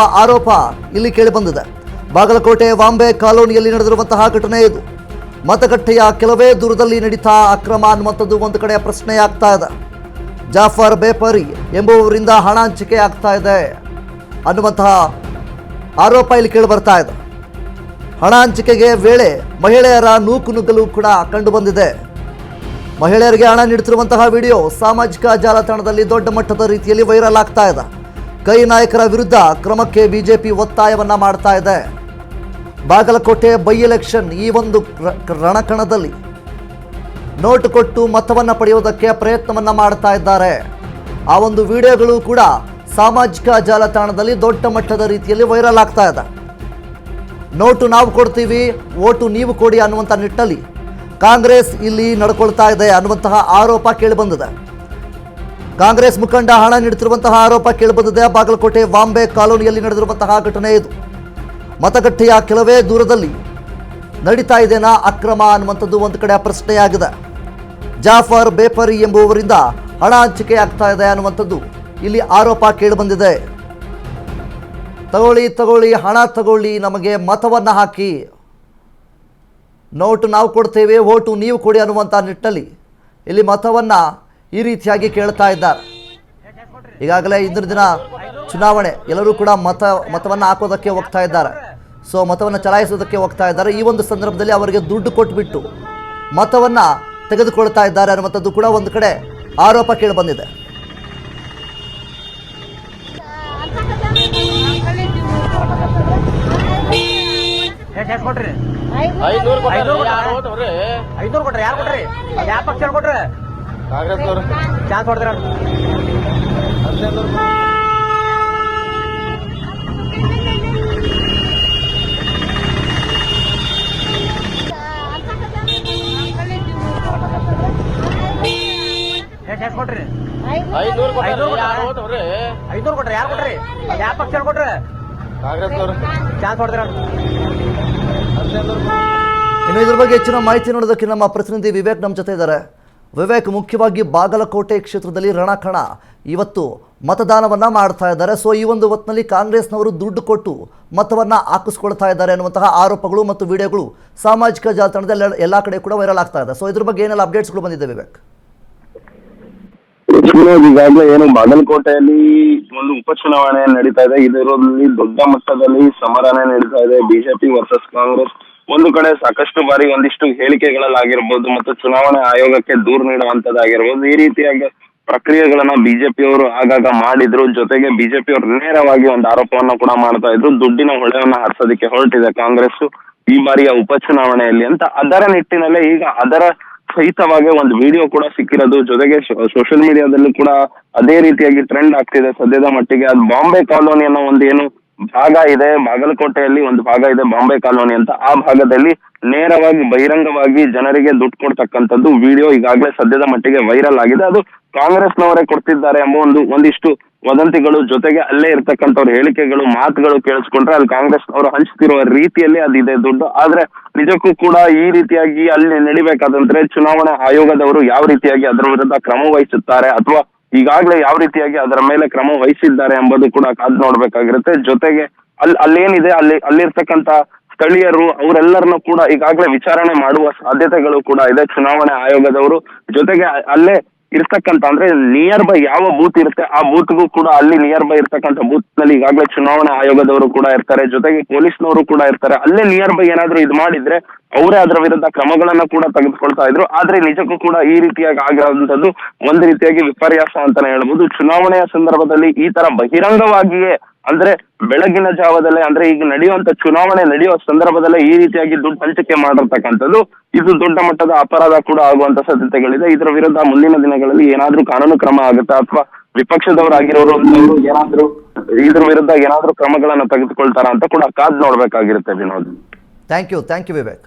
ಆರೋಪ ಇಲ್ಲಿ ಕೇಳಿಬಂದಿದೆ. ಬಾಗಲಕೋಟೆ ವಾಂಬೆ ಕಾಲೋನಿಯಲ್ಲಿ ನಡೆದಿರುವಂತಹ ಘಟನೆ ಇದು. ಮತಗಟ್ಟೆಯ ಕೆಲವೇ ದೂರದಲ್ಲಿ ನಡೀತಾ ಅಕ್ರಮ ಅನ್ನುವಂಥದ್ದು ಒಂದು ಕಡೆ ಪ್ರಶ್ನೆಯಾಗ್ತಾ ಇದೆ. ಜಾಫರ್ ಬೇಪರಿ ಎಂಬುವವರಿಂದ ಹಣ ಹಂಚಿಕೆ ಆಗ್ತಾ ಇದೆ ಅನ್ನುವಂತಹ ಆರೋಪ ಇಲ್ಲಿ ಕೇಳಿ ಬರ್ತಾ ಇದೆ. ಹಣ ಹಂಚಿಕೆಗೆ ವೇಳೆ ಮಹಿಳೆಯರ ನೂಕುನುಗ್ಗಲು ಕೂಡ ಕಂಡು ಬಂದಿದೆ. ಮಹಿಳೆಯರಿಗೆ ಹಣ ನೀಡುತ್ತಿರುವಂತಹ ವಿಡಿಯೋ ಸಾಮಾಜಿಕ ಜಾಲತಾಣದಲ್ಲಿ ದೊಡ್ಡ ಮಟ್ಟದ ರೀತಿಯಲ್ಲಿ ವೈರಲ್ ಆಗ್ತಾ ಇದೆ. ಕೈ ನಾಯಕರ ವಿರುದ್ಧ ಕ್ರಮಕ್ಕೆ ಬಿಜೆಪಿ ಒತ್ತಾಯವನ್ನ ಮಾಡ್ತಾ ಇದೆ. ಬಾಗಲಕೋಟೆ ಬೈ ಎಲೆಕ್ಷನ್ ಈ ಒಂದು ರಣಕಣದಲ್ಲಿ ನೋಟು ಕೊಟ್ಟು ಮತವನ್ನು ಪಡೆಯುವುದಕ್ಕೆ ಪ್ರಯತ್ನವನ್ನ ಮಾಡ್ತಾ ಇದ್ದಾರೆ. ಆ ಒಂದು ವಿಡಿಯೋಗಳು ಕೂಡ ಸಾಮಾಜಿಕ ಜಾಲತಾಣದಲ್ಲಿ ದೊಡ್ಡ ಮಟ್ಟದ ರೀತಿಯಲ್ಲಿ ವೈರಲ್ ಆಗ್ತಾ ಇದೆ. ನೋಟು ನಾವು ಕೊಡ್ತೀವಿ, ಓಟು ನೀವು ಕೊಡಿ ಅನ್ನುವಂಥ ನಿಟ್ಟಲ್ಲಿ ಕಾಂಗ್ರೆಸ್ ಇಲ್ಲಿ ನಡ್ಕೊಳ್ತಾ ಇದೆ ಅನ್ನುವಂತಹ ಆರೋಪ ಕೇಳಿಬಂದಿದೆ. ಕಾಂಗ್ರೆಸ್ ಮುಖಂಡ ಹಣ ನೀಡುತ್ತಿರುವಂತಹ ಆರೋಪ ಕೇಳಿಬಂದಿದೆ. ಬಾಗಲಕೋಟೆ ವಾಂಬೆ ಕಾಲೋನಿಯಲ್ಲಿ ನಡೆದಿರುವಂತಹ ಘಟನೆ ಇದು. ಮತಗಟ್ಟೆಯ ಕೆಲವೇ ದೂರದಲ್ಲಿ ನಡೀತಾ ಇದೆನಾ ಅಕ್ರಮ ಅನ್ನುವಂಥದ್ದು ಒಂದು ಕಡೆ ಪ್ರಶ್ನೆಯಾಗಿದೆ. ಜಾಫರ್ ಬೇಪರಿ ಎಂಬುವವರಿಂದ ಹಣ ಹಂಚಿಕೆ ಆಗ್ತಾ ಇದೆ ಅನ್ನುವಂಥದ್ದು ಇಲ್ಲಿ ಆರೋಪ ಕೇಳಿಬಂದಿದೆ. ತಗೊಳ್ಳಿ ಹಣ ತಗೊಳ್ಳಿ, ನಮಗೆ ಮತವನ್ನು ಹಾಕಿ, ನೋಟು ನಾವು ಕೊಡ್ತೇವೆ, ಓಟು ನೀವು ಕೊಡಿ ಅನ್ನುವಂಥ ನಿಟ್ಟಲ್ಲಿ ಇಲ್ಲಿ ಮತವನ್ನು ಈ ರೀತಿಯಾಗಿ ಕೇಳ್ತಾ ಇದ್ದಾರೆ. ಈಗಾಗಲೇ ಇಂದಿನ ದಿನ ಚುನಾವಣೆ, ಎಲ್ಲರೂ ಕೂಡ ಮತವನ್ನು ಹಾಕೋದಕ್ಕೆ ಹೋಗ್ತಾ ಇದ್ದಾರೆ. ಸೊ ಮತವನ್ನು ಚಲಾಯಿಸೋದಕ್ಕೆ ಹೋಗ್ತಾ ಇದ್ದಾರೆ. ಈ ಒಂದು ಸಂದರ್ಭದಲ್ಲಿ ಅವರಿಗೆ ದುಡ್ಡು ಕೊಟ್ಬಿಟ್ಟು ಮತವನ್ನು ತೆಗೆದುಕೊಳ್ತಾ ಇದ್ದಾರೆ ಅನ್ನುವಂಥದ್ದು ಕೂಡ ಒಂದು ಕಡೆ ಆರೋಪ ಕೇಳಿ ಬಂದಿದೆ. ಇನ್ನು ಇದ್ರ ಬಗ್ಗೆ ಹೆಚ್ಚಿನ ಮಾಹಿತಿ ನೋಡೋದಕ್ಕೆ ನಮ್ಮ ಪ್ರತಿನಿಧಿ ವಿವೇಕ್ ನಮ್ಮ ಜೊತೆ ಇದ್ದಾರೆ. ವಿವೇಕ್, ಮುಖ್ಯವಾಗಿ ಬಾಗಲಕೋಟೆ ಕ್ಷೇತ್ರದಲ್ಲಿ ರಣಕಣ ಇವತ್ತು ಮತದಾನವನ್ನ ಮಾಡ್ತಾ ಇದ್ದಾರೆ. ಸೊ ಈ ಒಂದು ಹೊತ್ತಿನಲ್ಲಿ ಕಾಂಗ್ರೆಸ್ನವರು ದುಡ್ಡು ಕೊಟ್ಟು ಮತವನ್ನ ಹಾಕಿಸ್ಕೊಳ್ತಾ ಇದ್ದಾರೆ ಅನ್ನುವಂತಹ ಆರೋಪಗಳು ಮತ್ತು ವಿಡಿಯೋಗಳು ಸಾಮಾಜಿಕ ಜಾಲತಾಣದಲ್ಲಿ ಎಲ್ಲಾ ಕಡೆ ಕೂಡ ವೈರಲ್ ಆಗ್ತಾ ಇದೆ. ಸೊ ಇದ್ರ ಬಗ್ಗೆ ಏನೆಲ್ಲ ಅಪ್ಡೇಟ್ಸ್ಗಳು ಬಂದಿದೆ ವಿವೇಕ್? ಈಗಾಗಲೇ ಏನು ಬಾಗಲಕೋಟೆಯಲ್ಲಿ ಒಂದು ಉಪಚುನಾವಣೆ ನಡೀತಾ ಇದೆ. ಇದರಲ್ಲಿ ದೊಡ್ಡ ಮಟ್ಟದಲ್ಲಿ ಸಮರನೆ ನಡೀತಾ ಇದೆ. BJP versus Congress. ಒಂದು ಕಡೆ ಸಾಕಷ್ಟು ಬಾರಿ ಒಂದಿಷ್ಟು ಹೇಳಿಕೆಗಳಲ್ಲಾಗಿರ್ಬೋದು ಮತ್ತು ಚುನಾವಣಾ ಆಯೋಗಕ್ಕೆ ದೂರು ನೀಡುವಂತದ್ದಾಗಿರ್ಬೋದು, ಈ ರೀತಿಯಾಗಿ ಪ್ರಕ್ರಿಯೆಗಳನ್ನ ಬಿಜೆಪಿಯವರು ಆಗಾಗ ಮಾಡಿದ್ರು. ಜೊತೆಗೆ ಬಿಜೆಪಿಯವರು ನೇರವಾಗಿ ಒಂದು ಆರೋಪವನ್ನ ಕೂಡ ಮಾಡ್ತಾ ಇದ್ರು, ದುಡ್ಡಿನ ಹೊಳೆಯನ್ನ ಹರಿಸೋದಕ್ಕೆ ಹೊರಟಿದೆ ಕಾಂಗ್ರೆಸ್ ಈ ಬಾರಿಯ ಉಪಚುನಾವಣೆಯಲ್ಲಿ ಅಂತ. ಅದರ ನಿಟ್ಟಿನಲ್ಲೇ ಈಗ ಅದರ ಸಹಿತವಾಗಿ ಒಂದು ವಿಡಿಯೋ ಕೂಡ ಸಿಕ್ಕಿರೋದು. ಜೊತೆಗೆ ಸೋಷಿಯಲ್ ಮೀಡಿಯಾದಲ್ಲೂ ಕೂಡ ಅದೇ ರೀತಿಯಾಗಿ ಟ್ರೆಂಡ್ ಆಗ್ತಿದೆ ಸದ್ಯದ ಮಟ್ಟಿಗೆ. ಅದು ಬಾಂಬೆ ಕಾಲೋನಿ ಅನ್ನೋ ಒಂದು ಏನು ಭಾಗ ಇದೆ, ಬಾಗಲಕೋಟೆಯಲ್ಲಿ ಒಂದು ಭಾಗ ಇದೆ ಬಾಂಬೆ ಕಾಲೋನಿ ಅಂತ. ಆ ಭಾಗದಲ್ಲಿ ನೇರವಾಗಿ ಬಹಿರಂಗವಾಗಿ ಜನರಿಗೆ ದುಡ್ಡು ಕೊಡ್ತಕ್ಕಂಥದ್ದು ವಿಡಿಯೋ ಈಗಾಗಲೇ ಸದ್ಯದ ಮಟ್ಟಿಗೆ ವೈರಲ್ ಆಗಿದೆ. ಅದು ಕಾಂಗ್ರೆಸ್ನವರೇ ಕೊಡ್ತಿದ್ದಾರೆ ಎಂಬ ಒಂದಿಷ್ಟು ವದಂತಿಗಳು, ಜೊತೆಗೆ ಅಲ್ಲೇ ಇರ್ತಕ್ಕಂಥವ್ರ ಹೇಳಿಕೆಗಳು, ಮಾತುಗಳು ಕೇಳಿಸ್ಕೊಂಡ್ರೆ ಅಲ್ಲಿ ಕಾಂಗ್ರೆಸ್ನವರು ಹಂಚ್ತಿರುವ ರೀತಿಯಲ್ಲಿ ಅದಿದೆ ದುಡ್ಡು. ಆದ್ರೆ ನಿಜಕ್ಕೂ ಕೂಡ ಈ ರೀತಿಯಾಗಿ ಅಲ್ಲಿ ನಡಿಬೇಕಾದಂದ್ರೆ ಚುನಾವಣಾ ಆಯೋಗದವರು ಯಾವ ರೀತಿಯಾಗಿ ಅದರ ವಿರುದ್ಧ ಕ್ರಮ ವಹಿಸುತ್ತಾರೆ ಅಥವಾ ಈಗಾಗಲೇ ಯಾವ ರೀತಿಯಾಗಿ ಅದರ ಮೇಲೆ ಕ್ರಮ ವಹಿಸಿದ್ದಾರೆ ಎಂಬುದು ಕೂಡ ಕಾದ್ ನೋಡ್ಬೇಕಾಗಿರುತ್ತೆ. ಜೊತೆಗೆ ಅಲ್ಲೇನಿದೆ ಅಲ್ಲಿರ್ತಕ್ಕಂಥ ಸ್ಥಳೀಯರು ಅವರೆಲ್ಲರನ್ನು ಕೂಡ ಈಗಾಗಲೇ ವಿಚಾರಣೆ ಮಾಡುವ ಸಾಧ್ಯತೆಗಳು ಕೂಡ ಇದೆ ಚುನಾವಣಾ ಆಯೋಗದವರು. ಜೊತೆಗೆ ಅಲ್ಲೇ ಇರ್ತಕ್ಕಂಥ ಅಂದ್ರೆ ನಿಯರ್ ಬೈ ಯಾವ ಬೂತ್ ಇರುತ್ತೆ ಆ ಬೂತ್ಗೂ ಕೂಡ ಅಲ್ಲಿ ನಿಯರ್ ಬೈ ಇರ್ತಕ್ಕಂಥ ಬೂತ್ ನಲ್ಲಿ ಈಗಾಗಲೇ ಚುನಾವಣಾ ಆಯೋಗದವರು ಕೂಡ ಇರ್ತಾರೆ, ಜೊತೆಗೆ ಪೊಲೀಸ್ನವರು ಕೂಡ ಇರ್ತಾರೆ. ಅಲ್ಲೇ ನಿಯರ್ ಬೈ ಏನಾದ್ರು ಇದು ಮಾಡಿದ್ರೆ ಅವರೇ ಅದರ ವಿರುದ್ಧ ಕ್ರಮಗಳನ್ನ ಕೂಡ ತೆಗೆದುಕೊಳ್ತಾ ಇದ್ರು. ಆದ್ರೆ ನಿಜಕ್ಕೂ ಕೂಡ ಈ ರೀತಿಯಾಗಿ ಆಗಿರೋಂಥದ್ದು ಒಂದು ರೀತಿಯಾಗಿ ವಿಪರ್ಯಾಸ ಅಂತಾನೆ ಹೇಳ್ಬೋದು. ಚುನಾವಣೆಯ ಸಂದರ್ಭದಲ್ಲಿ ಈ ತರ ಬಹಿರಂಗವಾಗಿಯೇ ಅಂದ್ರೆ ಬೆಳಗಿನ ಜಾವದಲ್ಲೇ ಅಂದ್ರೆ ಈಗ ನಡೆಯುವಂತ ಚುನಾವಣೆ ನಡೆಯುವ ಸಂದರ್ಭದಲ್ಲೇ ಈ ರೀತಿಯಾಗಿ ದುಡ್ಡು ಹಂಚಿಕೆ ಮಾಡಿರ್ತಕ್ಕಂಥದ್ದು ಇದು ದೊಡ್ಡ ಮಟ್ಟದ ಅಪರಾಧ ಕೂಡ ಆಗುವಂತ ಸಾಧ್ಯತೆಗಳಿದೆ. ಇದರ ವಿರುದ್ಧ ಮುಂದಿನ ದಿನಗಳಲ್ಲಿ ಏನಾದ್ರೂ ಕಾನೂನು ಕ್ರಮ ಆಗುತ್ತಾ ಅಥವಾ ವಿಪಕ್ಷದವರಾಗಿರೋರು ಏನಾದ್ರೂ ಇದ್ರ ವಿರುದ್ಧ ಏನಾದ್ರೂ ಕ್ರಮಗಳನ್ನ ತೆಗೆದುಕೊಳ್ತಾರ ಅಂತ ಕೂಡ ಕಾದ್ ನೋಡ್ಬೇಕಾಗಿರುತ್ತೆ ವಿನೋದ್. Thank you Vivek.